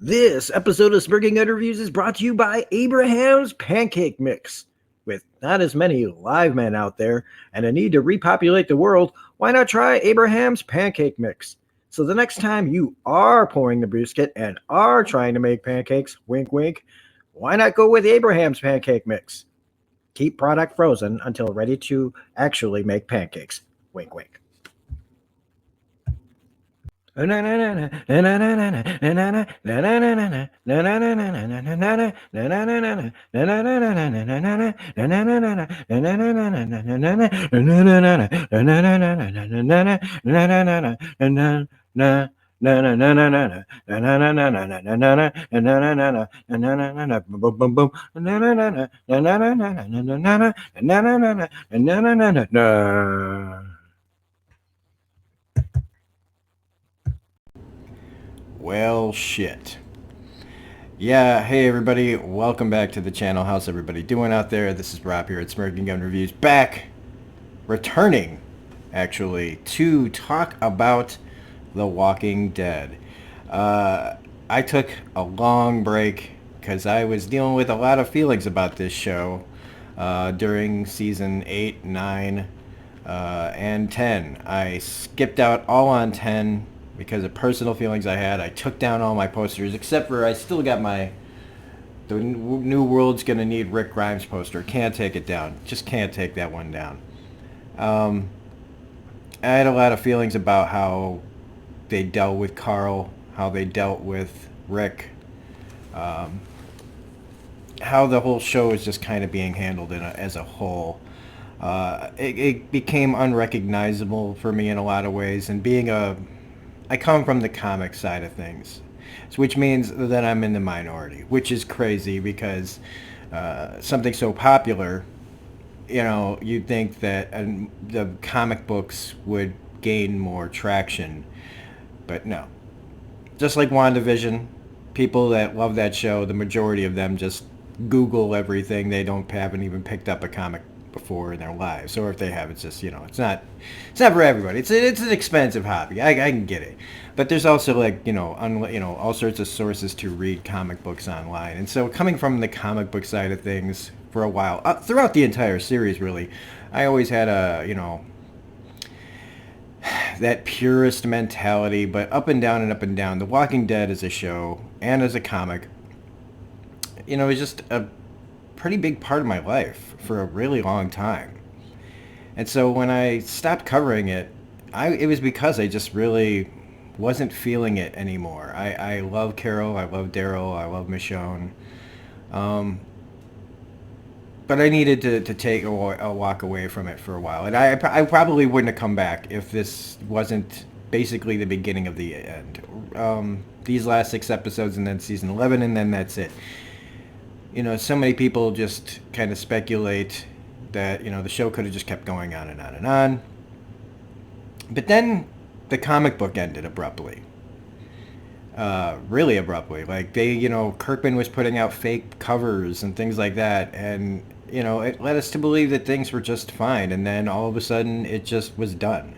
This episode of Smirking Interviews is brought to you by Abraham's Pancake Mix. With not as many live men out there and a need to repopulate the world, why not try Abraham's Pancake Mix? So the next time you are pouring the brisket and are trying to make pancakes, wink wink, why not go with Abraham's Pancake Mix? Keep product frozen until ready to actually make pancakes, wink wink. Well, shit. Yeah, hey everybody, welcome back to the channel. How's everybody doing out there? This is Rob here at Smirking Gun Reviews, back, returning, actually, to talk about The Walking Dead. I took a long break because I was dealing with a lot of feelings about this show during season 8, 9, and 10. I skipped out all on 10 because of personal feelings I had. I took down all my posters, except for I still got the New World's Gonna Need Rick Grimes poster. Can't take it down. Just can't take that one down. I had a lot of feelings about how they dealt with Carl, how they dealt with Rick, how the whole show is just kind of being handled as a whole. It became unrecognizable for me in a lot of ways, and I come from the comic side of things, which means that I'm in the minority, which is crazy because something so popular, you'd think that the comic books would gain more traction, but no. Just like WandaVision, people that love that show, the majority of them just Google everything. They haven't even picked up a comic before in their lives, or if they have, it's just it's not for everybody. It's an expensive hobby. I can get it, but there's also all sorts of sources to read comic books online. And so coming from the comic book side of things for a while, throughout the entire series, really, I always had that purist mentality. But up and down and up and down, The Walking Dead as a show and as a comic, is just a pretty big part of my life for a really long time. And so when I stopped covering it, it was because I just really wasn't feeling it anymore. I love Carol, I love Daryl, I love Michonne. But I needed to take a walk away from it for a while. And I probably wouldn't have come back if this wasn't basically the beginning of the end. These last 6 episodes and then season 11, and then that's it. So many people just kind of speculate that, the show could have just kept going on and on and on. But then the comic book ended abruptly. Really abruptly. Like Kirkman was putting out fake covers and things like that. And, it led us to believe that things were just fine. And then all of a sudden it just was done.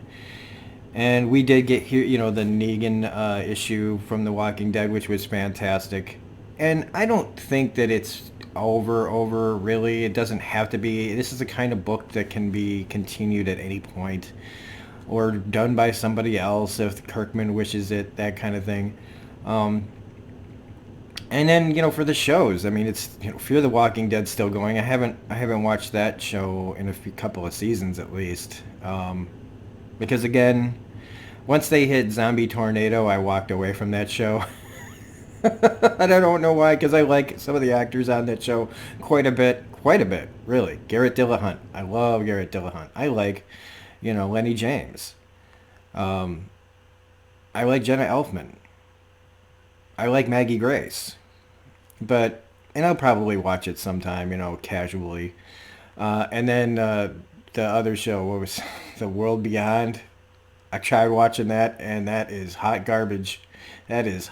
And we did get here, the Negan issue from The Walking Dead, which was fantastic. And I don't think that it's over, really. It doesn't have to be. This is the kind of book that can be continued at any point or done by somebody else if Kirkman wishes it, that kind of thing. And then, for the shows, I mean, it's, Fear the Walking Dead still going. I haven't watched that show in a couple of seasons at least. Because again, once they hit Zombie Tornado, I walked away from that show. And I don't know why, because I like some of the actors on that show quite a bit, really. Garrett Dillahunt. I love Garrett Dillahunt. I like, Lenny James. I like Jenna Elfman. I like Maggie Grace. And I'll probably watch it sometime, casually. And then the other show, what was The World Beyond? I tried watching that, and that is hot garbage. That is...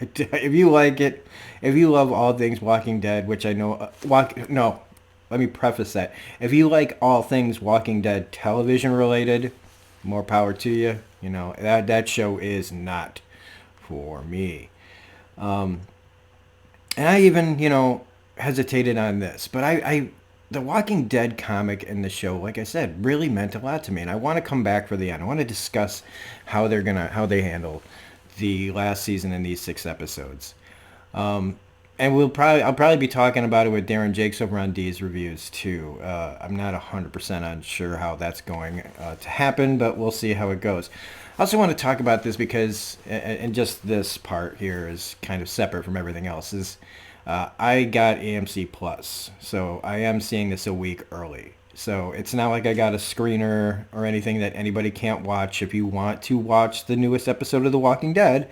If you like it, if you love all things Walking Dead, which I know, let me preface that. If you like all things Walking Dead television related, more power to you. That show is not for me. And I even, hesitated on this, but the Walking Dead comic and the show, like I said, really meant a lot to me, and I want to come back for the end. I want to discuss how they handle the last season in these 6 episodes. And I'll probably be talking about it with Darren Jakes over on D's Reviews too. I'm not 100% unsure how that's going to happen, but we'll see how it goes. I also want to talk about this because, and just this part here is kind of separate from everything else, is I got AMC Plus, so I am seeing this a week early. So it's not like I got a screener or anything that anybody can't watch. If you want to watch the newest episode of The Walking Dead,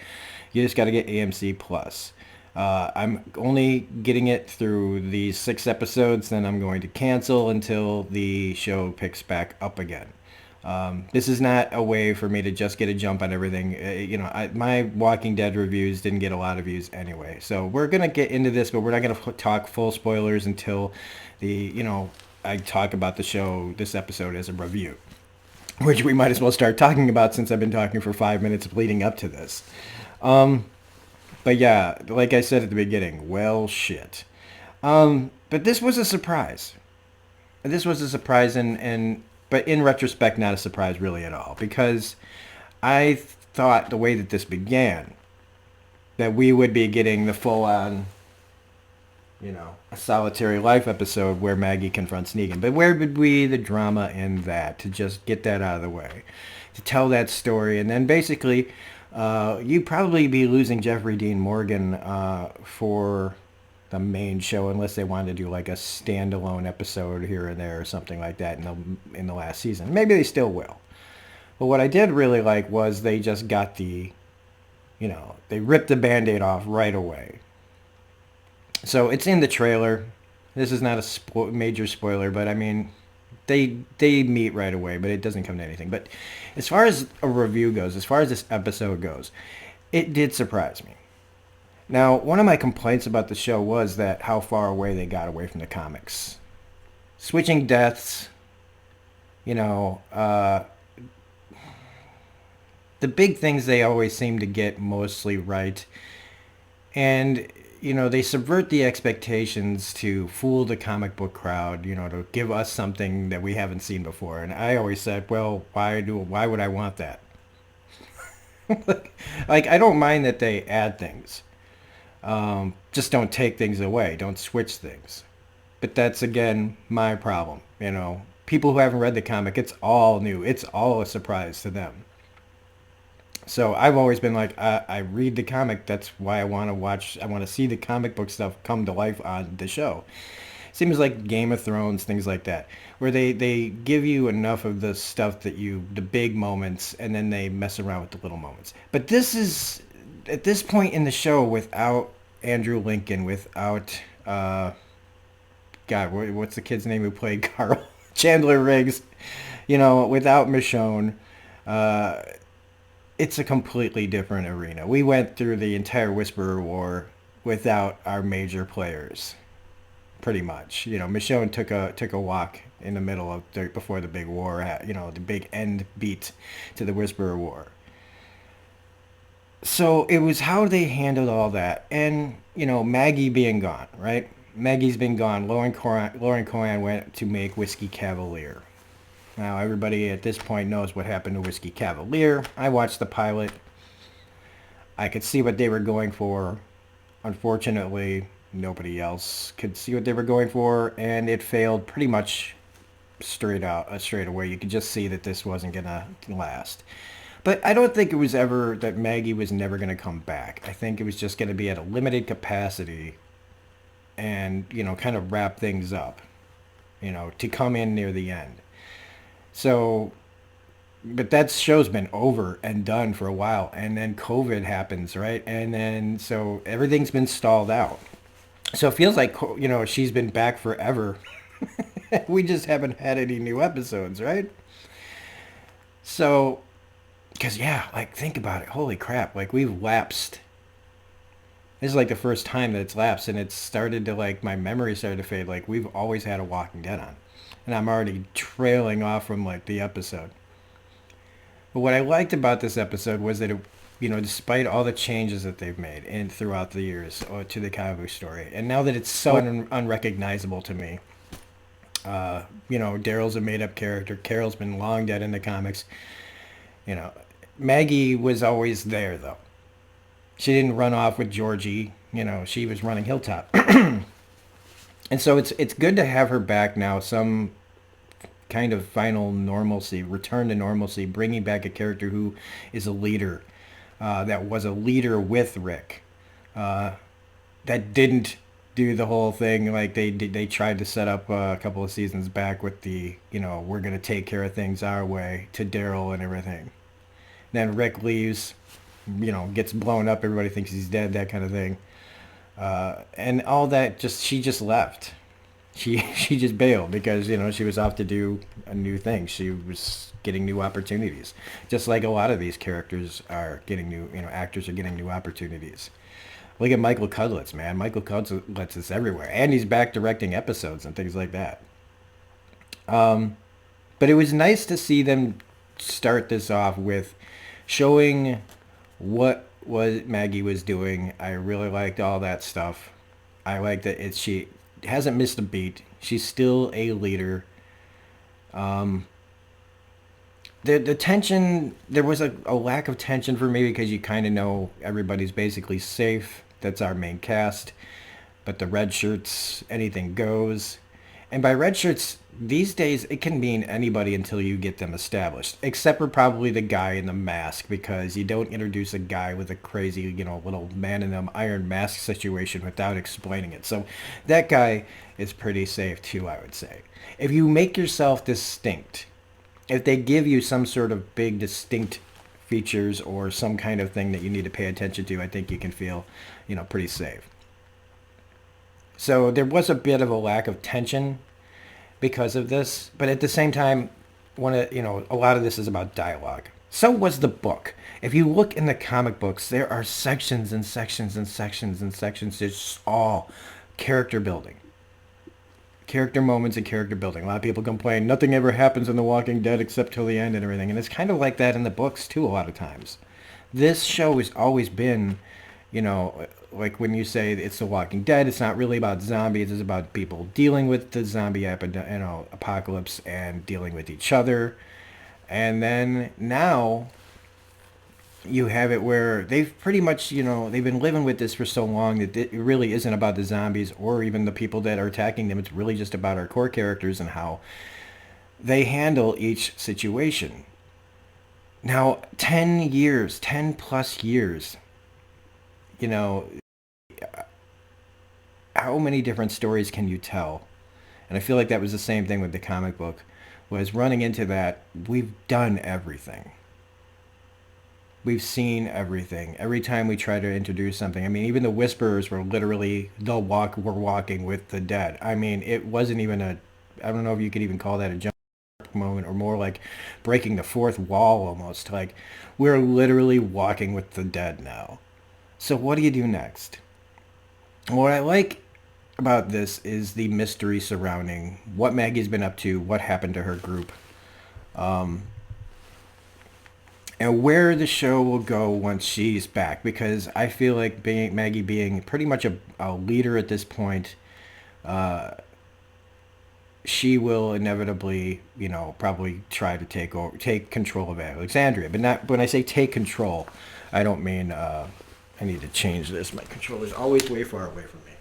you just got to get AMC Plus. I'm only getting it through these 6 episodes, then I'm going to cancel until the show picks back up again. This is not a way for me to just get a jump on everything. My Walking Dead reviews didn't get a lot of views anyway. So we're going to get into this, but we're not going to talk full spoilers until I talk about the show, this episode, as a review. Which we might as well start talking about since I've been talking for 5 minutes leading up to this. But yeah, like I said at the beginning, well, shit. But this was a surprise. This was a surprise, but in retrospect, not a surprise really at all. Because I thought the way that this began, that we would be getting the full-on, a solitary life episode where Maggie confronts Negan. But where would be the drama in that, to just get that out of the way? To tell that story, and then basically... you'd probably be losing Jeffrey Dean Morgan for the main show unless they wanted to do like a standalone episode here and there or something like that in the last season. Maybe they still will. But what I did really like was they just got they ripped the Band-Aid off right away. So it's in the trailer. This is not a major spoiler, but I mean, they meet right away, but it doesn't come to anything. But as far as a review goes, as far as this episode goes, it did surprise me. Now, one of my complaints about the show was that how far away they got away from the comics. Switching deaths, the big things they always seem to get mostly right. And they subvert the expectations to fool the comic book crowd, to give us something that we haven't seen before. And I always said, well, why would I want that? Like, I don't mind that they add things. Just don't take things away. Don't switch things. But that's, again, my problem. People who haven't read the comic, it's all new. It's all a surprise to them. So I've always been like, I read the comic. That's why I want to see the comic book stuff come to life on the show. Seems like Game of Thrones, things like that, where they give you enough of the stuff the big moments, and then they mess around with the little moments. But this is, at this point in the show, without Andrew Lincoln, without, God, what's the kid's name who played Carl? Chandler Riggs, without Michonne, it's a completely different arena. We went through the entire Whisperer War without our major players, pretty much. Michonne took a walk in the middle of before the big war, the big end beat to the Whisperer War. So it was how they handled all that, and Maggie being gone, right? Maggie's been gone. Lauren Cohan went to make Whiskey Cavalier. Now, everybody at this point knows what happened to Whiskey Cavalier. I watched the pilot. I could see what they were going for. Unfortunately, nobody else could see what they were going for, and it failed pretty much straight away. You could just see that this wasn't going to last. But I don't think it was ever that Maggie was never going to come back. I think it was just going to be at a limited capacity and, kind of wrap things up, to come in near the end. So, but that show's been over and done for a while, and then COVID happens, right? And then, so everything's been stalled out. So it feels like, she's been back forever. We just haven't had any new episodes, right? So, because, think about it. Holy crap, we've lapsed. This is the first time that it's lapsed, and it's started to, my memory started to fade. We've always had a Walking Dead on. And I'm already trailing off from, the episode. But what I liked about this episode was that it, despite all the changes that they've made and throughout the years to the comic book story, and now that it's so unrecognizable to me, Daryl's a made-up character. Carol's been long dead in the comics. Maggie was always there, though. She didn't run off with Georgie. She was running Hilltop. And so it's good to have her back now, some kind of final normalcy, return to normalcy, bringing back a character who is a leader, that was a leader with Rick, that didn't do the whole thing like they tried to set up a couple of seasons back with the, we're going to take care of things our way to Daryl and everything. Then Rick leaves, gets blown up, everybody thinks he's dead, that kind of thing. And all that, she just left. She just bailed because, she was off to do a new thing. She was getting new opportunities. Just like a lot of these characters are getting new, actors are getting new opportunities. Look at Michael Cudlitz, man. Michael Cudlitz is everywhere. And he's back directing episodes and things like that. But it was nice to see them start this off with showing what Maggie was doing. I really liked all that stuff. I like that she hasn't missed a beat. She's still a leader. The tension, there was a lack of tension for me because you kind of know everybody's basically safe. That's our main cast. But the red shirts, anything goes. And by red shirts, these days, it can mean anybody until you get them established. Except for probably the guy in the mask, because you don't introduce a guy with a crazy, little man in an iron mask situation without explaining it. So that guy is pretty safe too, I would say. If you make yourself distinct, if they give you some sort of big distinct features or some kind of thing that you need to pay attention to, I think you can feel, pretty safe. So there was a bit of a lack of tension because of this, but at the same time, a lot of this is about dialogue. So was the book. If you look in the comic books, there are sections and sections and sections and sections. It's all character building. Character moments and character building. A lot of people complain, nothing ever happens in The Walking Dead except till the end and everything. And it's kind of like that in the books, too, a lot of times. This show has always been, like when you say it's The Walking Dead, it's not really about zombies. It's about people dealing with the zombie apocalypse and dealing with each other. And then now you have it where they've pretty much, they've been living with this for so long that it really isn't about the zombies or even the people that are attacking them. It's really just about our core characters and how they handle each situation. Now, 10 plus years, how many different stories can you tell? And I feel like that was the same thing with the comic book, was running into that, we've done everything. We've seen everything. Every time we try to introduce something, even the Whisperers were literally, we're walking with the dead. It wasn't even I don't know if you could even call that a jump moment, or more like breaking the fourth wall almost. Like, we're literally walking with the dead now. So what do you do next? What I like about this is the mystery surrounding what Maggie's been up to, what happened to her group, and where the show will go once she's back. Because I feel like Maggie being pretty much a leader at this point, she will inevitably, probably try to take control of Alexandria. But not when I say take control, I don't mean. I need to change this. My controller's always way far away from me.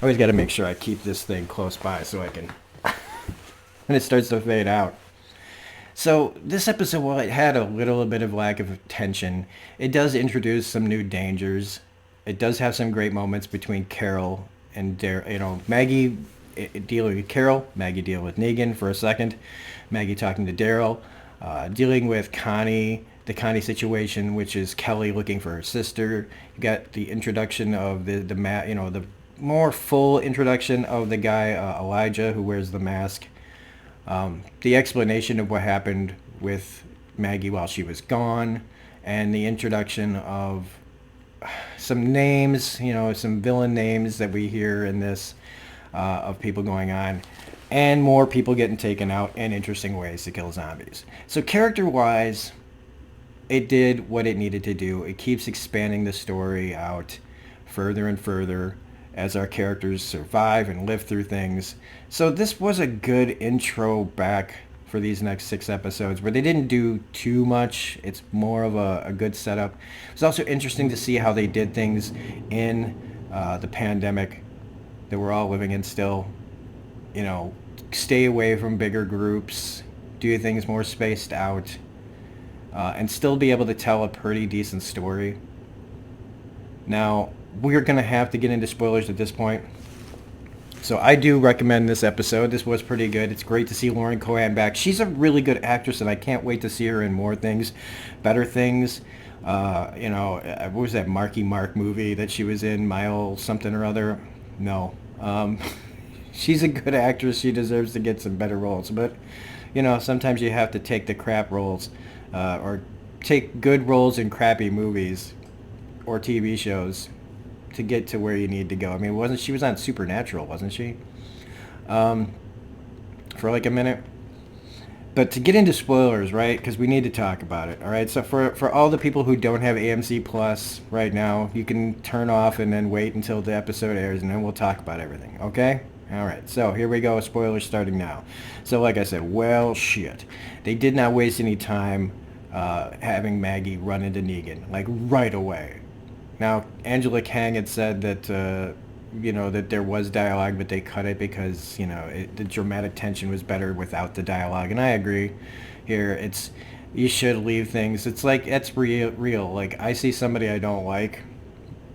Always got to make sure I keep this thing close by so I can, when it starts to fade out. So this episode, while it had a little bit of lack of tension, it does introduce some new dangers. It does have some great moments between Carol and Maggie dealing with Carol, Maggie dealing with Negan for a second, Maggie talking to Daryl, dealing with Connie, the Connie situation, which is Kelly looking for her sister. You got the introduction of the more full introduction of the guy Elijah who wears the mask. The explanation of what happened with Maggie while she was gone, and the introduction of some names, some villain names that we hear in this, of people going on. and more people getting taken out in interesting ways to kill zombies. So character-wise, it did what it needed to do. It keeps expanding the story out further and further as our characters survive and live through things. So this was a good intro back for these next 6 episodes where they didn't do too much. It's more of a good setup. It's also interesting to see how they did things in the pandemic that we're all living in still. You know, stay away from bigger groups, do things more spaced out, and still be able to tell a pretty decent story. Now, we're going to have to get into spoilers at this point. So I do recommend this episode. This was pretty good. It's great to see Lauren Cohan back. She's a really good actress, and I can't wait to see her in more things, better things. You know, what was that Marky Mark movie that she was in, Mile something or other? No. She's a good actress. She deserves to get some better roles. But, you know, sometimes you have to take the crap roles or take good roles in crappy movies or TV shows to get to where you need to go. I mean, she was on Supernatural, wasn't she? For like a minute. But to get into spoilers, right? Because we need to talk about it, all right? So for all the people who don't have AMC Plus right now, you can turn off and then wait until the episode airs, and then we'll talk about everything, okay? All right, so here we go. Spoilers starting now. So like I said, well, shit. They did not waste any time having Maggie run into Negan, like right away. Now, Angela Kang had said that, you know, that there was dialogue, but they cut it because, you know, the dramatic tension was better without the dialogue. And I agree here. You should leave things. It's like, it's real. Like, I see somebody I don't like,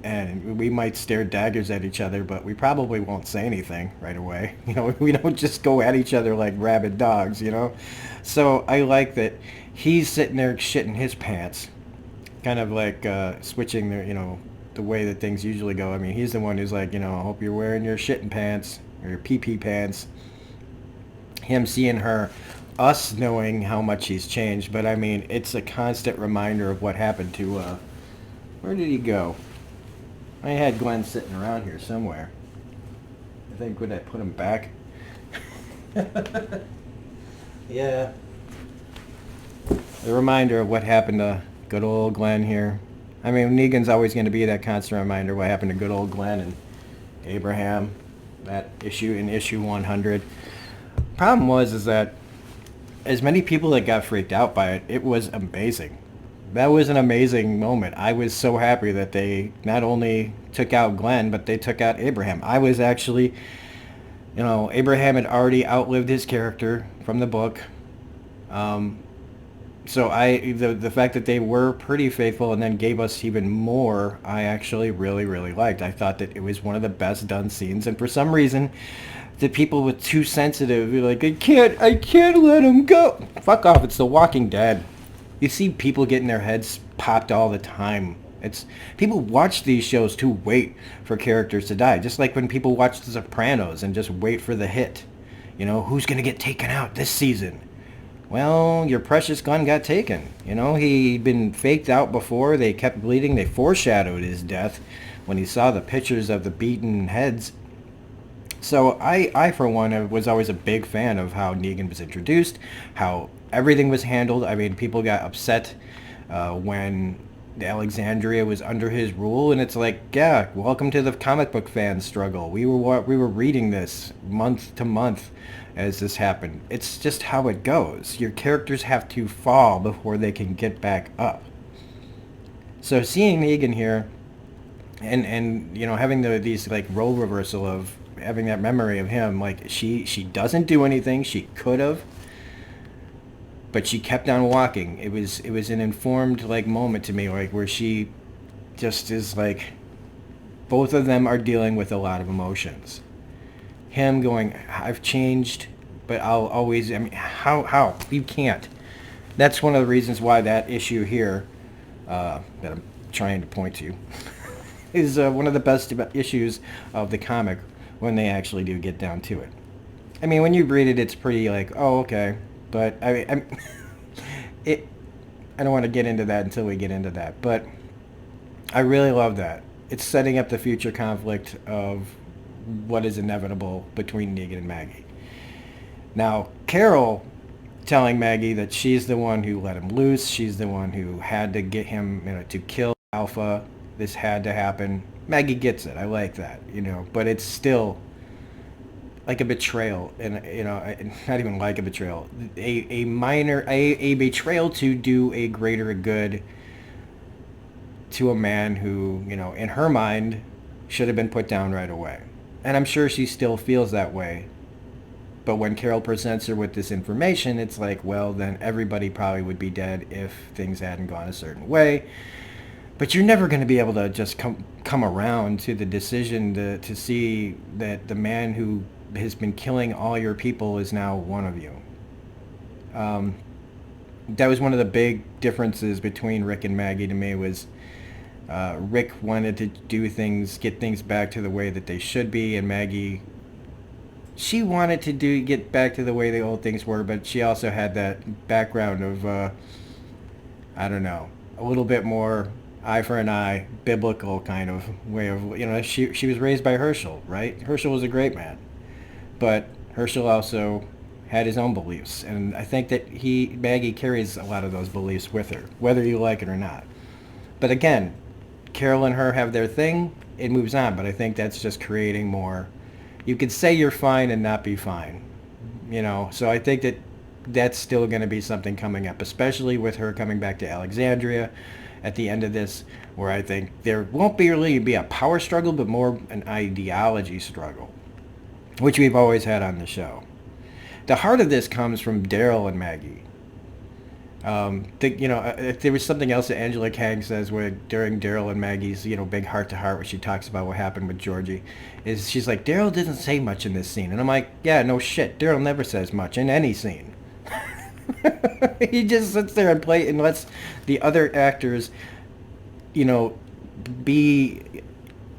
and we might stare daggers at each other, but we probably won't say anything right away. You know, we don't just go at each other like rabid dogs, you know? So I like that he's sitting there shitting his pants, kind of like switching the way that things usually go. I mean, he's the one who's like, you know, I hope you're wearing your shitting pants or your pee-pee pants. Him seeing her, us knowing how much he's changed. But I mean, it's a constant reminder of what happened to, where did he go? I had Glenn sitting around here somewhere. I think, would I put him back? Yeah. A reminder of what happened to good old Glenn here. I mean, Negan's always going to be that constant reminder of what happened to good old Glenn and Abraham, that issue in issue 100. Problem is that as many people that got freaked out by it, it was amazing. That was an amazing moment. I was so happy that they not only took out Glenn, but they took out Abraham. I was actually, you know, Abraham had already outlived his character from the book. So the fact that they were pretty faithful and then gave us even more, I actually really, really liked. I thought that it was one of the best done scenes, and for some reason, the people were too sensitive. You're like, I can't let him go. Fuck off, it's The Walking Dead. You see people getting their heads popped all the time. People watch these shows to wait for characters to die, just like when people watch The Sopranos and just wait for the hit. You know, who's going to get taken out this season? Well, your precious Glenn got taken. You know, he'd been faked out before. They kept bleeding. They foreshadowed his death when he saw the pictures of the beaten heads. So I for one, was always a big fan of how Negan was introduced, how everything was handled. I mean, people got upset when Alexandria was under his rule, and it's like, yeah, welcome to the comic book fan struggle. We were reading this month to month as this happened. It's just how it goes. Your characters have to fall before they can get back up. So seeing Negan here, and you know, having these like role reversal of having that memory of him, like she doesn't do anything. She could have, but she kept on walking. It was an informed like moment to me, like where she just is like, both of them are dealing with a lot of emotions. Him going, I've changed, but I'll always, I mean, how? You can't. That's one of the reasons why that issue here, that I'm trying to point to, is one of the best issues of the comic when they actually do get down to it. I mean, when you read it, it's pretty like, oh, okay. But, I mean, I don't want to get into that until we get into that. But I really love that. It's setting up the future conflict of what is inevitable between Negan and Maggie. Now, Carol telling Maggie that she's the one who let him loose. She's the one who had to get him, to kill Alpha. This had to happen. Maggie gets it. I like that, but it's still like a betrayal, and not even like a betrayal, a minor, a betrayal to do a greater good to a man who, in her mind, should have been put down right away. And I'm sure she still feels that way. But when Carol presents her with this information, it's like, well, then everybody probably would be dead if things hadn't gone a certain way. But you're never going to be able to just come around to the decision to see that the man who has been killing all your people is now one of you. That was one of the big differences between Rick and Maggie to me was Rick wanted to get things back to the way that they should be, and Maggie, she wanted to get back to the way the old things were, but she also had that background of, I don't know, a little bit more eye for an eye, biblical kind of way of, she was raised by Herschel, right? Herschel was a great man, but Herschel also had his own beliefs, and I think that Maggie carries a lot of those beliefs with her, whether you like it or not. But again, Carol and her have their thing, it moves on, but I think that's just creating more. You could say you're fine and not be fine, so I think that that's still going to be something coming up, especially with her coming back to Alexandria at the end of this, where I think there won't really be a power struggle, but more an ideology struggle, which we've always had on the show. The heart of this comes from Daryl and Maggie. If there was something else that Angela Kang says during Daryl and Maggie's, big heart-to-heart, where she talks about what happened with Georgie, is she's like, Daryl doesn't say much in this scene. And I'm like, yeah, no shit. Daryl never says much in any scene. He just sits there and lets the other actors, be,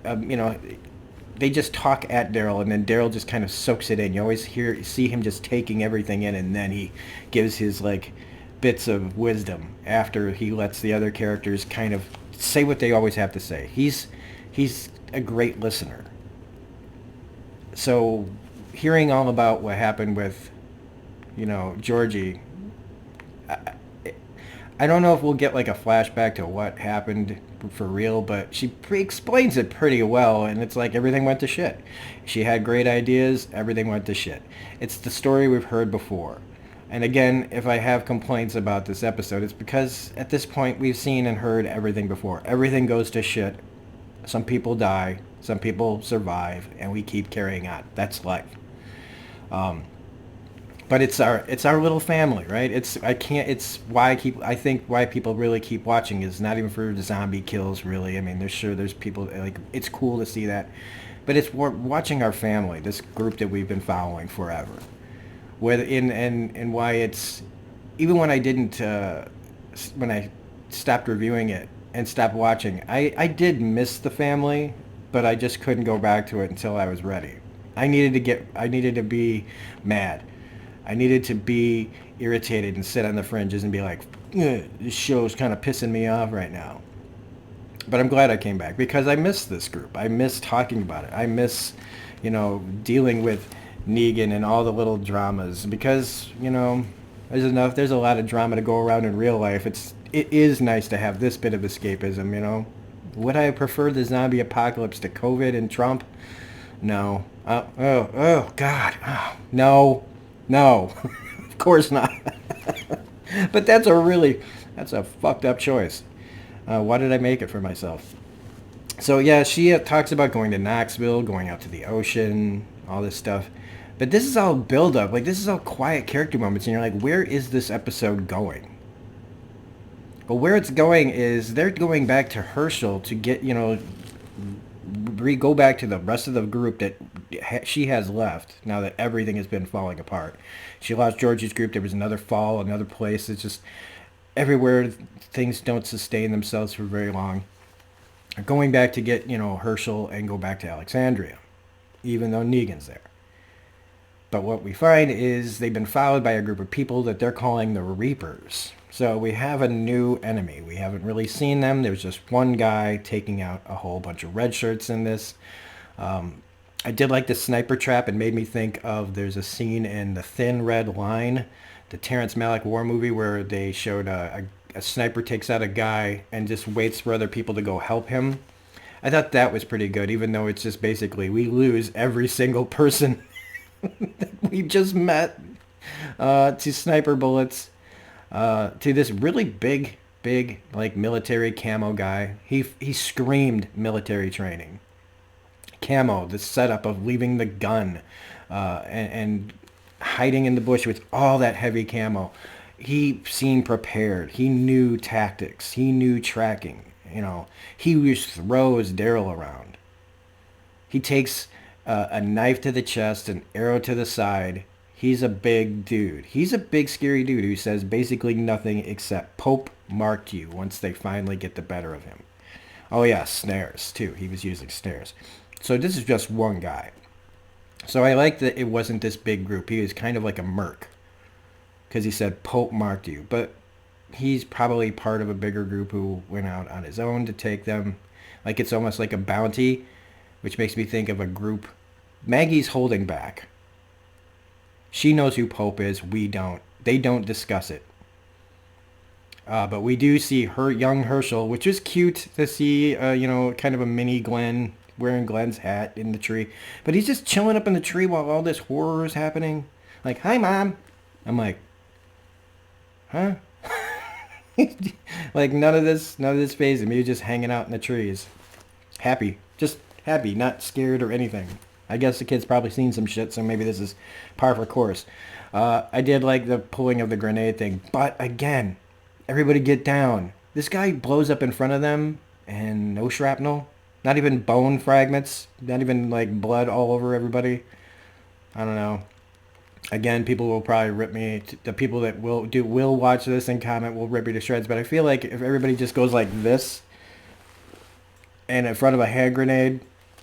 they just talk at Daryl, and then Daryl just kind of soaks it in. You always see him just taking everything in, and then he gives his, bits of wisdom after he lets the other characters kind of say what they always have to say. He's a great listener. So hearing all about what happened with, Georgie, I don't know if we'll get a flashback to what happened for real, but she explains it pretty well, and it's like everything went to shit. She had great ideas, everything went to shit. It's the story we've heard before. And again, if I have complaints about this episode, it's because at this point we've seen and heard everything before. Everything goes to shit. Some people die, some people survive, and we keep carrying on. That's life. But it's our little family, right? I think why people really keep watching is not even for the zombie kills, really. I mean, there's people, it's cool to see that. But it's watching our family, this group that we've been following forever. And why it's, even when I didn't, when I stopped reviewing it and stopped watching, I did miss the family, but I just couldn't go back to it until I was ready. I needed to be mad. I needed to be irritated and sit on the fringes and be like, this show's kind of pissing me off right now. But I'm glad I came back because I miss this group. I miss talking about it. I miss, dealing with Negan and all the little dramas because, there's a lot of drama to go around in real life. It is nice to have this bit of escapism, Would I prefer the zombie apocalypse to COVID and Trump? No. Oh, God. Oh, no. Of course not. But that's a fucked up choice. Why did I make it for myself? So yeah, she talks about going to Knoxville, going out to the ocean, all this stuff. But this is all build up. This is all quiet character moments. And you're like, where is this episode going? Well, where it's going is they're going back to Herschel to get, go back to the rest of the group that she has left now that everything has been falling apart. She lost Georgie's group. There was another fall, another place. It's just everywhere things don't sustain themselves for very long. Going back to get, Herschel and go back to Alexandria, even though Negan's there. But what we find is they've been followed by a group of people that they're calling the Reapers. So we have a new enemy. We haven't really seen them. There's just one guy taking out a whole bunch of red shirts in this. I did like the sniper trap. It made me think of, there's a scene in The Thin Red Line, the Terrence Malick war movie, where they showed a sniper takes out a guy and just waits for other people to go help him. I thought that was pretty good, even though it's just basically we lose every single person that we just met to sniper bullets, to this really big like military camo guy. He screamed military training. Camo, the setup of leaving the gun and hiding in the bush with all that heavy camo. He seemed prepared. He knew tactics. He knew tracking. You know, he just throws Daryl around. He takes a knife to the chest, an arrow to the side. He's a big dude. He's a big, scary dude who says basically nothing except Pope marked you once they finally get the better of him. Oh yeah, snares too. He was using snares. So this is just one guy. So I like that it wasn't this big group. He was kind of like a merc because he said Pope marked you. But he's probably part of a bigger group who went out on his own to take them. Like it's almost like a bounty, which makes me think of a group. Maggie's holding back. She knows who Pope is. We don't. They don't discuss it. But we do see her young Herschel, which is cute to see, kind of a mini Glenn wearing Glenn's hat in the tree. But he's just chilling up in the tree while all this horror is happening. Like, hi, Mom. I'm like, huh? Like, none of this fazed him. He was just hanging out in the trees. Happy. Just happy, not scared or anything. I guess the kid's probably seen some shit, so maybe this is par for course. I did like the pulling of the grenade thing. But, again, everybody get down. This guy blows up in front of them, and no shrapnel. Not even bone fragments. Not even, like, blood all over everybody. I don't know. Again, people will probably rip me. The people that will watch this and comment will rip me to shreds. But I feel like if everybody just goes like this, and in front of a hand grenade,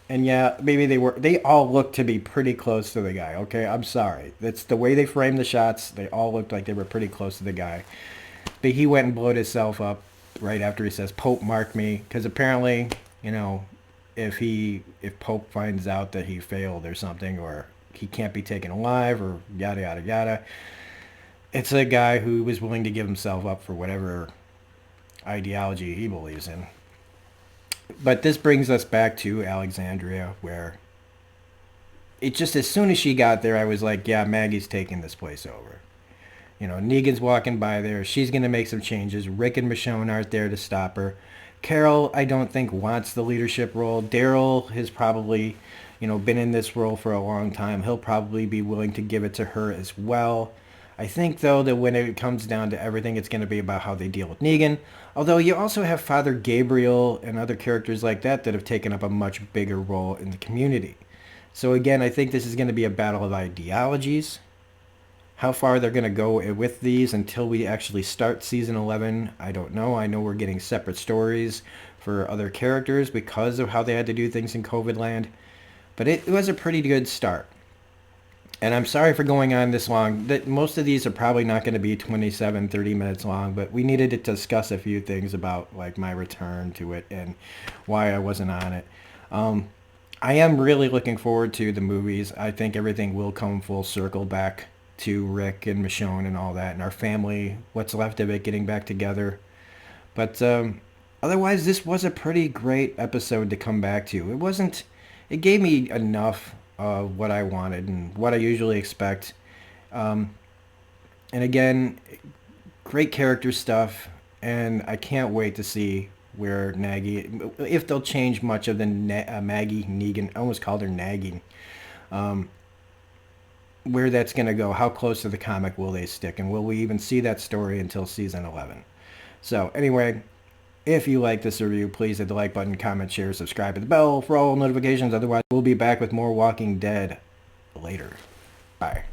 and yeah, maybe they all look to be pretty close to the guy. Okay, I'm sorry. That's the way they framed the shots. They all looked like they were pretty close to the guy. But he went and blowed himself up right after he says, Pope marked me. Because apparently, if Pope finds out that he failed or something, or he can't be taken alive, or yada, yada, yada. It's a guy who was willing to give himself up for whatever ideology he believes in. But this brings us back to Alexandria, where it just, as soon as she got there, I was like, yeah, Maggie's taking this place over. Negan's walking by there. She's going to make some changes. Rick and Michonne aren't there to stop her. Carol, I don't think, wants the leadership role. Daryl has probably, been in this role for a long time. He'll probably be willing to give it to her as well. I think, though, that when it comes down to everything, it's going to be about how they deal with Negan. Although you also have Father Gabriel and other characters like that have taken up a much bigger role in the community. So again, I think this is going to be a battle of ideologies. How far they're going to go with these until we actually start season 11, I don't know. I know we're getting separate stories for other characters because of how they had to do things in COVID land. But it was a pretty good start. And I'm sorry for going on this long. Most of these are probably not going to be 27, 30 minutes long, but we needed to discuss a few things about like my return to it and why I wasn't on it. I am really looking forward to the movies. I think everything will come full circle back to Rick and Michonne and all that, and our family, what's left of it, getting back together. But otherwise, this was a pretty great episode to come back to. It gave me enough of what I wanted and what I usually expect. And again, great character stuff, and I can't wait to see where if they'll change much of the Maggie Negan, I almost called her nagging, where that's going to go. How close to the comic will they stick, and will we even see that story until season 11? So anyway, if you like this review, please hit the like button, comment, share, subscribe, hit the bell for all notifications. Otherwise, we'll be back with more Walking Dead later. Bye.